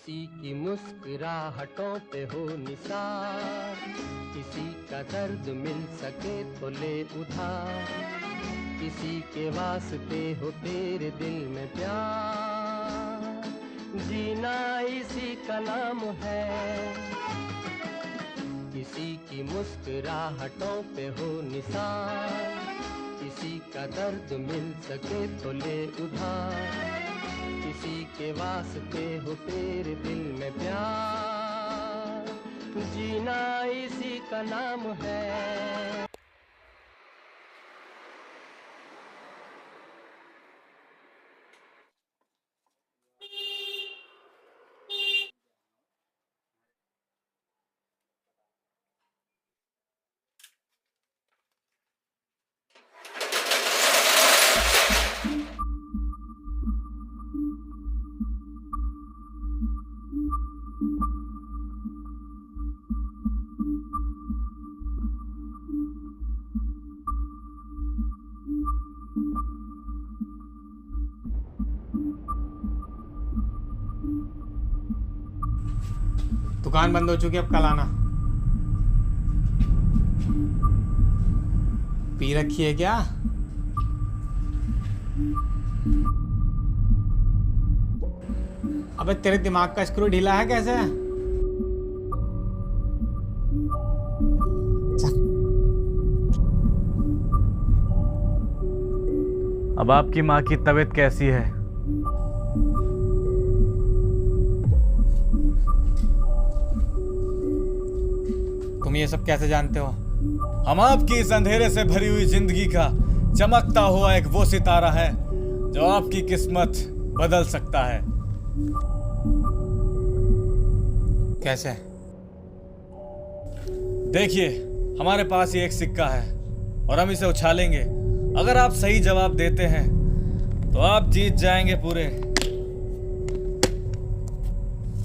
किसी की मुस्कुराहटों पे हो निसार, किसी का दर्द मिल सके तो ले उधार, किसी के वास्ते हो तेरे दिल में प्यार, जीना इसी का नाम है। किसी की मुस्कुराहटों पे हो निसार, किसी का दर्द मिल सके तो ले उधार, किसी के वास्ते हो तेरे दिल में प्यार, जीना इसी का नाम है। दुकान बंद हो चुकी है, अब कल आना। पी रखी है क्या? अबे तेरे दिमाग का स्क्रू ढीला है कैसे? अब आपकी माँ की तबीयत कैसी है? तुम ये सब कैसे जानते हो? हम आपकी इस अंधेरे से भरी हुई जिंदगी का चमकता हुआ एक वो सितारा है जो आपकी किस्मत बदल सकता है। कैसे? देखिए, हमारे पास ये एक सिक्का है और हम इसे उछालेंगे। अगर आप सही जवाब देते हैं तो आप जीत जाएंगे पूरे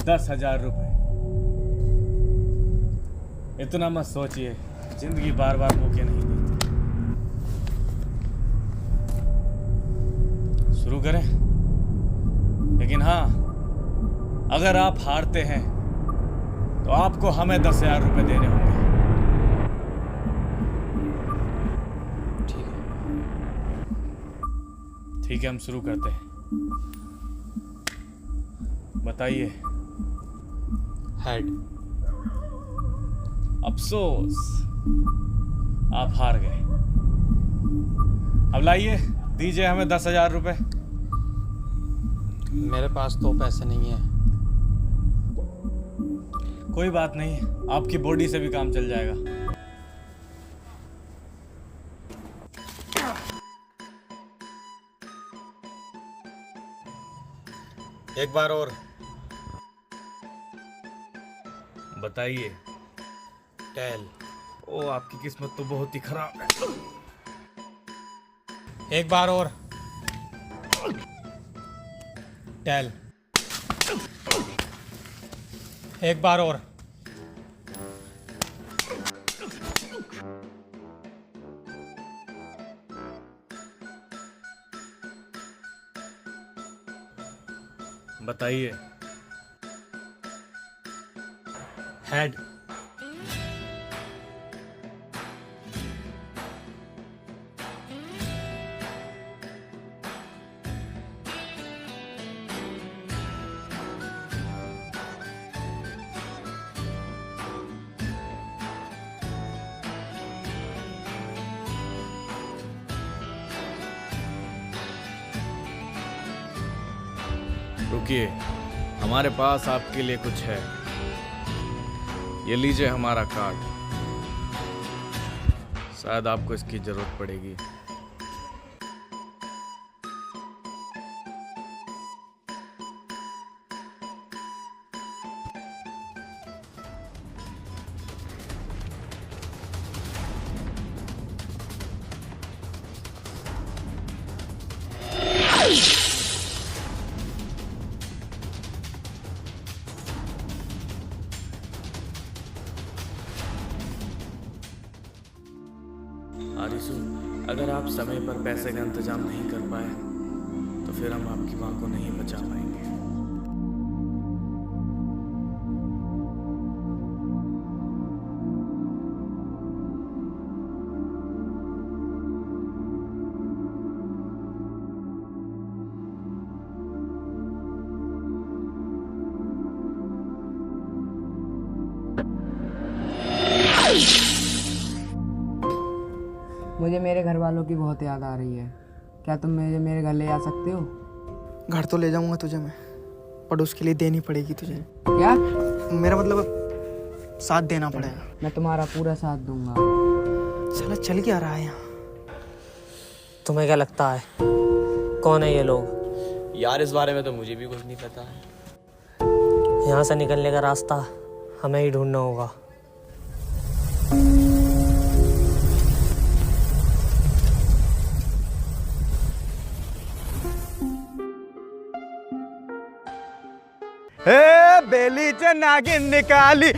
10,000 रुपए। इतना मत सोचिए, जिंदगी बार बार मौके नहीं देती। शुरू करें? लेकिन हाँ, अगर आप हारते हैं तो आपको हमें 10,000 रुपए देने होंगे। ठीक है, हम शुरू करते हैं। बताइए। हेड। अफसोस, आप हार गए। अब लाइए, दीजिए हमें 10,000 रुपए। मेरे पास तो पैसे नहीं है। कोई बात नहीं, आपकी बॉडी से भी काम चल जाएगा। एक बार और। बताइए। टेल। ओ, आपकी किस्मत तो बहुत ही खराब है। एक बार और। टेल। एक बार और। बताइए। हेड। रुकिए, हमारे पास आपके लिए कुछ है। ये लीजिए हमारा कार्ड, शायद आपको इसकी जरूरत पड़ेगी। आरिसू, अगर आप समय पर पैसे का इंतजाम नहीं कर पाए तो फिर हम आपकी माँ को नहीं बचा पाएंगे। घर वालों की बहुत याद आ रही है। क्या तुम मेरे घर ले जा सकते हो? घर तो ले जाऊंगा तुझे मैं, पर उसके लिए देनी पड़ेगी तुझे। क्या? मेरा मतलब साथ देना पड़ेगा। मैं तुम्हारा पूरा साथ दूंगा। चला चल क्या रहा है यहाँ? तुम्हें क्या लगता है कौन है ये लोग? यार इस बारे में तो मुझे भी कुछ नहीं पता है। यहाँ से निकलने का रास्ता हमें ही ढूंढना होगा। बेली च नागिन निकाली,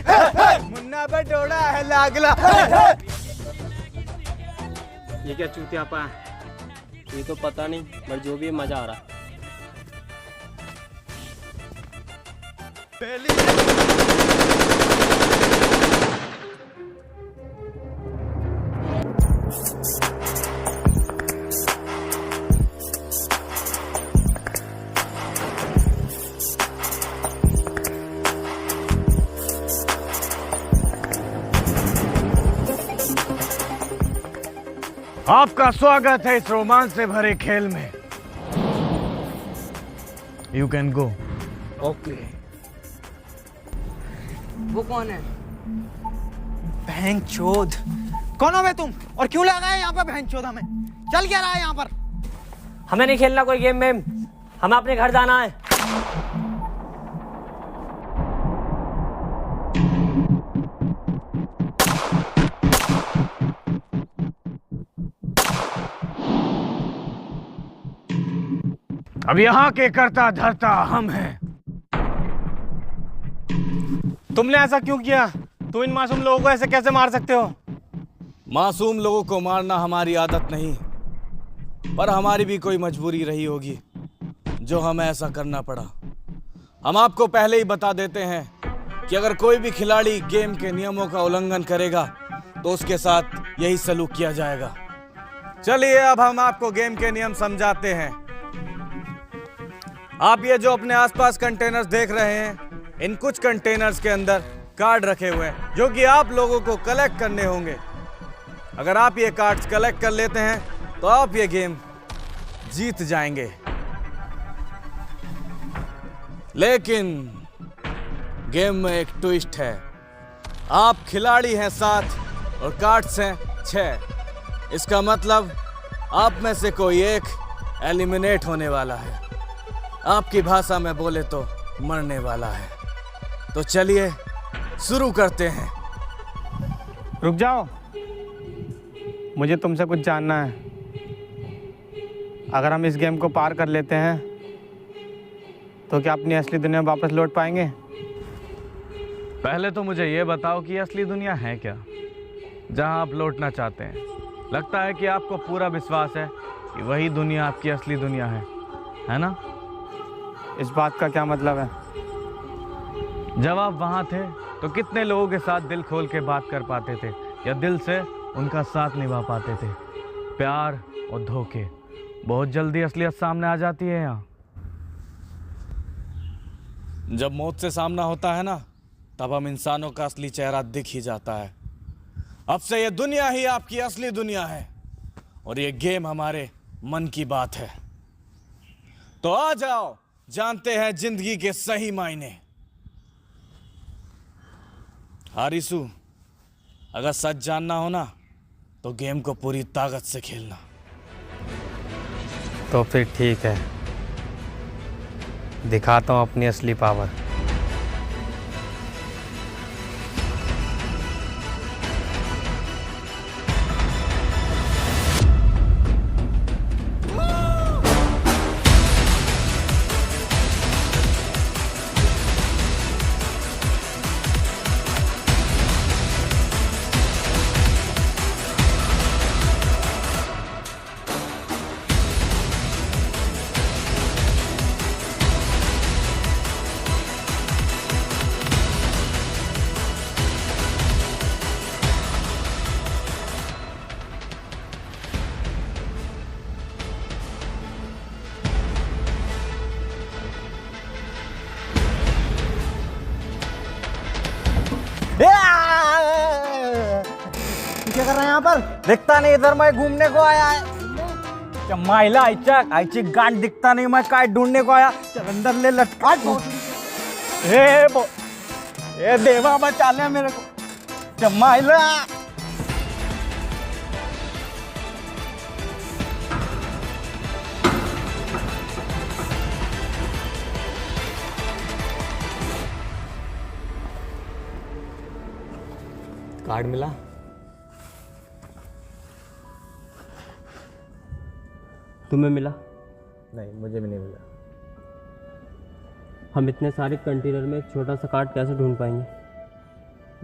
मुन्ना बटोड़ा है लागला। ये क्या चूतियापा है? ये तो पता नहीं, पर जो भी मजा आ रहा। आपका स्वागत है इस रोमांच से भरे खेल में। You can go. ओके। वो कौन है? बहन चोद, कौन हो बे तुम और क्यों लगा है यहाँ पे बहन चोद? हमें चल क्या रहा है यहाँ पर? हमें नहीं खेलना कोई गेम मैम, हमें अपने घर जाना है। अब यहाँ के करता धरता हम हैं। तुमने ऐसा क्यों किया? तुम इन मासूम लोगों को ऐसे कैसे मार सकते हो? मासूम लोगों को मारना हमारी आदत नहीं, पर हमारी भी कोई मजबूरी रही होगी जो हमें ऐसा करना पड़ा। हम आपको पहले ही बता देते हैं कि अगर कोई भी खिलाड़ी गेम के नियमों का उल्लंघन करेगा तो उसके साथ यही सलूक किया जाएगा। चलिए अब हम आपको गेम के नियम समझाते हैं। आप ये जो अपने आसपास कंटेनर्स देख रहे हैं, इन कुछ कंटेनर्स के अंदर कार्ड रखे हुए हैं जो कि आप लोगों को कलेक्ट करने होंगे। अगर आप ये कार्ड्स कलेक्ट कर लेते हैं तो आप ये गेम जीत जाएंगे। लेकिन गेम में एक ट्विस्ट है। आप खिलाड़ी हैं 7 और कार्ड्स हैं 6। इसका मतलब आप में से कोई एक एलिमिनेट होने वाला है। आपकी भाषा में बोले तो मरने वाला है। तो चलिए शुरू करते हैं। रुक जाओ, मुझे तुमसे कुछ जानना है। अगर हम इस गेम को पार कर लेते हैं तो क्या अपनी असली दुनिया में वापस लौट पाएंगे? पहले तो मुझे ये बताओ कि असली दुनिया है क्या, जहां आप लौटना चाहते हैं। लगता है कि आपको पूरा विश्वास है कि वही दुनिया आपकी असली दुनिया है ना? इस बात का क्या मतलब है? जब आप वहां थे तो कितने लोगों के साथ दिल खोल के बात कर पाते थे या दिल से उनका साथ निभा पाते थे? प्यार और धोखे, बहुत जल्दी असलियत सामने आ जाती है यहाँ। जब मौत से सामना होता है ना, तब हम इंसानों का असली चेहरा दिख ही जाता है। अब से ये दुनिया ही आपकी असली दुनिया है और ये गेम हमारे मन की बात है। तो आ जाओ, जानते हैं जिंदगी के सही मायने। हारिसू, अगर सच जानना हो ना तो गेम को पूरी ताकत से खेलना। तो फिर ठीक है, दिखाता हूँ अपनी असली पावर। यहाँ पर? दिखता नहीं, इधर मैं घूमने को आया है। चम्माइला आइची गांठ दिखता नहीं, मैं काय ढूंढने को आया। चल अंदर ले लटका। ए देवा बचा ले मेरे को। चम्माइला कार्ड मिला? तुम्हें मिला? नहीं, मुझे भी नहीं मिला। हम इतने सारे कंटेनर में एक छोटा सा कार्ड कैसे ढूंढ पाएंगे?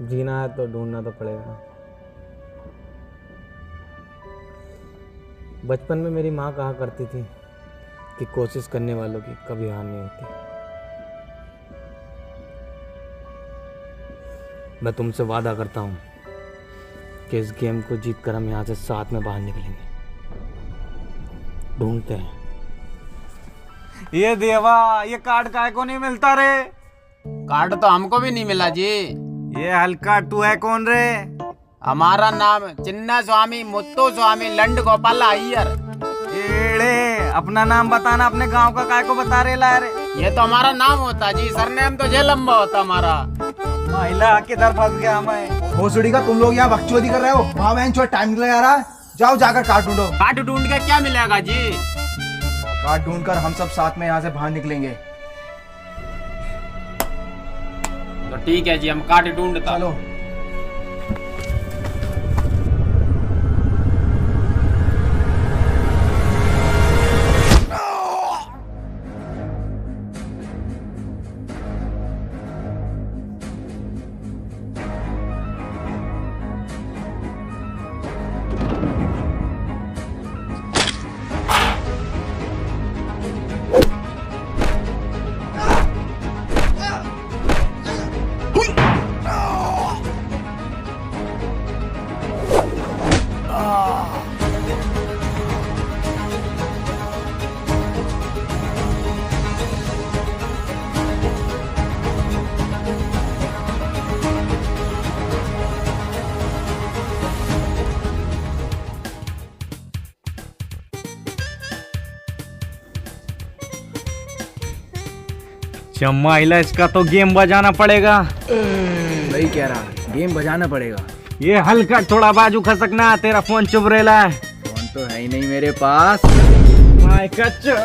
जीना है तो ढूंढना तो पड़ेगा। बचपन में मेरी माँ कहा करती थी कि कोशिश करने वालों की कभी हार नहीं होती। मैं तुमसे वादा करता हूँ कि इस गेम को जीतकर हम यहाँ से साथ में बाहर निकलेंगे। ढूंढते हैं। ये देवा, ये कार्ड काय को नहीं मिलता रे? कार्ड तो हमको भी नहीं मिला जी। ये हल्का तू है कौन रे? हमारा नाम चिन्ना स्वामी मुत्तू स्वामी लंड गोपाल अय्यर। एड़े, अपना नाम बताना, अपने गांव का काय को बता रे ला रे? ये तो हमारा नाम होता जी, सरनेम तो ये लंबा होता हमारा। महिला किधर फंस गया मैं? भोसड़ी का तुम लोग यहाँ बकचोदी कर रहे हो? वहाँ बहन छोड़ टाइम निकल जा रहा है। जाओ जाकर कार्ड ढूंढो। कार्ड ढूंढ के क्या मिलेगा जी? कार्ड ढूंढकर हम सब साथ में यहाँ से बाहर निकलेंगे। तो ठीक है जी, हम कार्ड ढूंढता। चलो। चम्माइला, इसका तो गेम बजाना पड़ेगा। वही कह रहा, गेम बजाना पड़ेगा। ये हल्का थोड़ा बाजू खसकना, तेरा फोन चुभ रेला है। फोन तो है ही नहीं मेरे पास। माय कच्चा।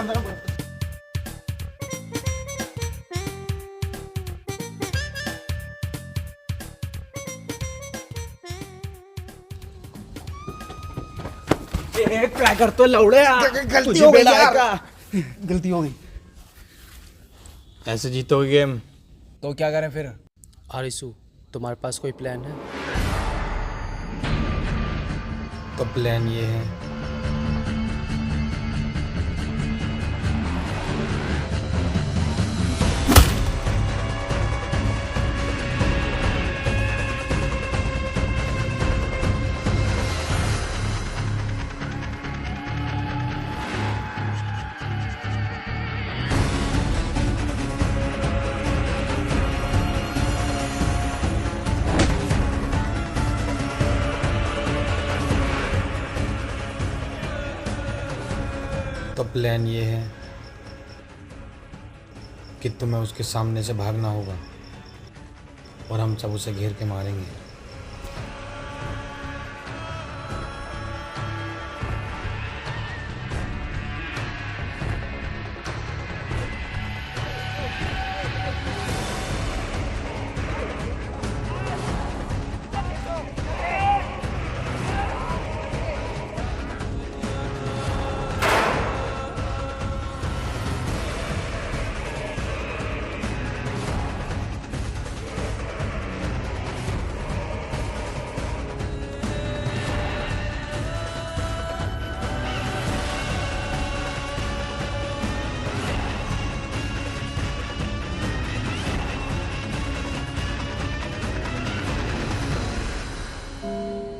क्या कर तो लौड़े, गलती हो गई यार। गलती हो गई। ऐसे जीतोगे गेम तो क्या करें फिर? आरिसू, तुम्हारे पास कोई प्लान है? तो प्लान ये है, तो प्लान ये है कि तुम्हें उसके सामने से भागना होगा और हम सब उसे घेर के मारेंगे।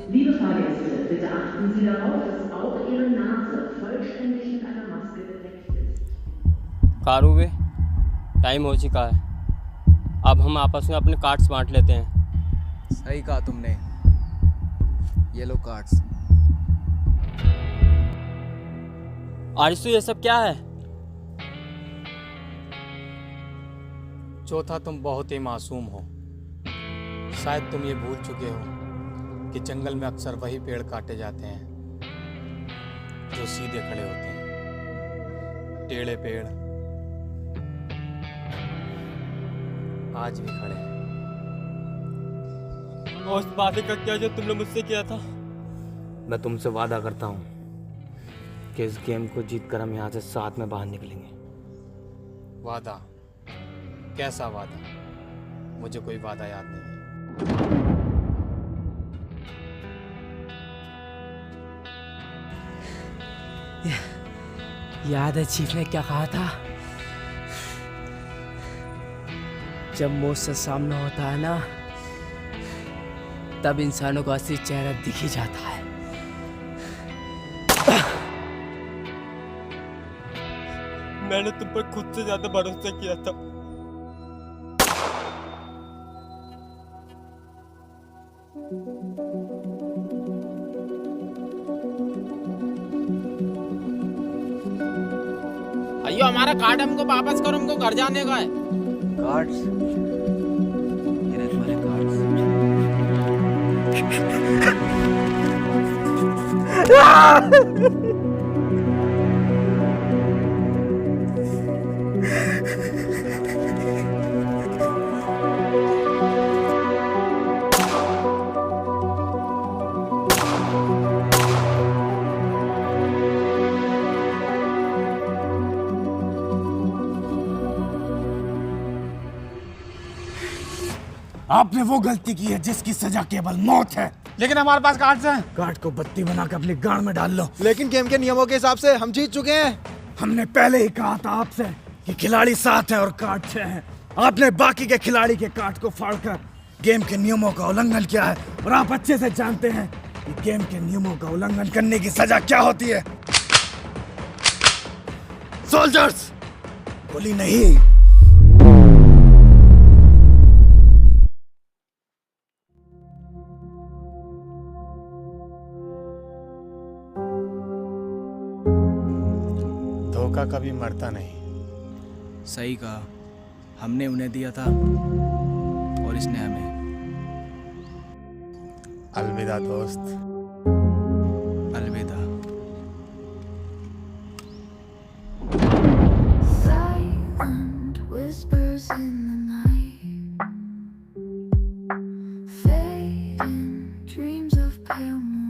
Liebe Fahrgäste, bitte achten Sie darauf, dass auch Ihre Nase vollständig mit einer Maske bedeckt ist. कारूबे, टाइम हो चुका है। अब हम आपस में अपने कार्ड्स बांट लेते हैं। सही कहा तुमने। ये लो कार्ड्स। आरिसू ये सब क्या है? चौथा, तुम बहुत ही मासूम हो। शायद तुम ये भूल चुके हो कि जंगल में अक्सर वही पेड़ काटे जाते हैं जो सीधे खड़े होते हैं। टेढ़े पेड़ आज भी खड़े हैं। और उस वादे का क्या जो तुमने मुझसे किया था? मैं तुमसे वादा करता हूँ कि इस गेम को जीतकर हम यहाँ से साथ में बाहर निकलेंगे। वादा? कैसा वादा? मुझे कोई वादा याद नहीं है। याद है चीफ ने क्या कहा था? जब मुझसे सामना होता है ना, तब इंसानों का असली चेहरा दिख ही जाता है। मैंने तुम पर खुद से ज्यादा भरोसा किया था। अयो हमारा कार्ड हमको वापस करो, हमको घर जाने का है। कार्ड्स? ये रहे तुम्हारे कार्ड्स। आपने वो गलती की है जिसकी सजा केवल मौत है। लेकिन हमारे पास कार्ड्स हैं। कार्ड को बत्ती बनाकर अपनी गांड में डाल लो। लेकिन गेम के नियमों के हिसाब से हम जीत चुके हैं। हमने पहले ही कहा था आपसे कि खिलाड़ी 7 है और कार्ड 6 है। आपने बाकी के खिलाड़ी के कार्ड को फाड़कर गेम के नियमों का उल्लंघन किया है और आप अच्छे से जानते हैं कि गेम के नियमों का उल्लंघन करने की सजा क्या होती है। सोल्जर्स, गोली नहीं। धोखा कभी मरता नहीं। सही कहा, हमने उन्हें दिया था और इसने हमें। अलविदा दोस्त। अलविदा। Silent whispers in the night, fading dreams of pale moonlight.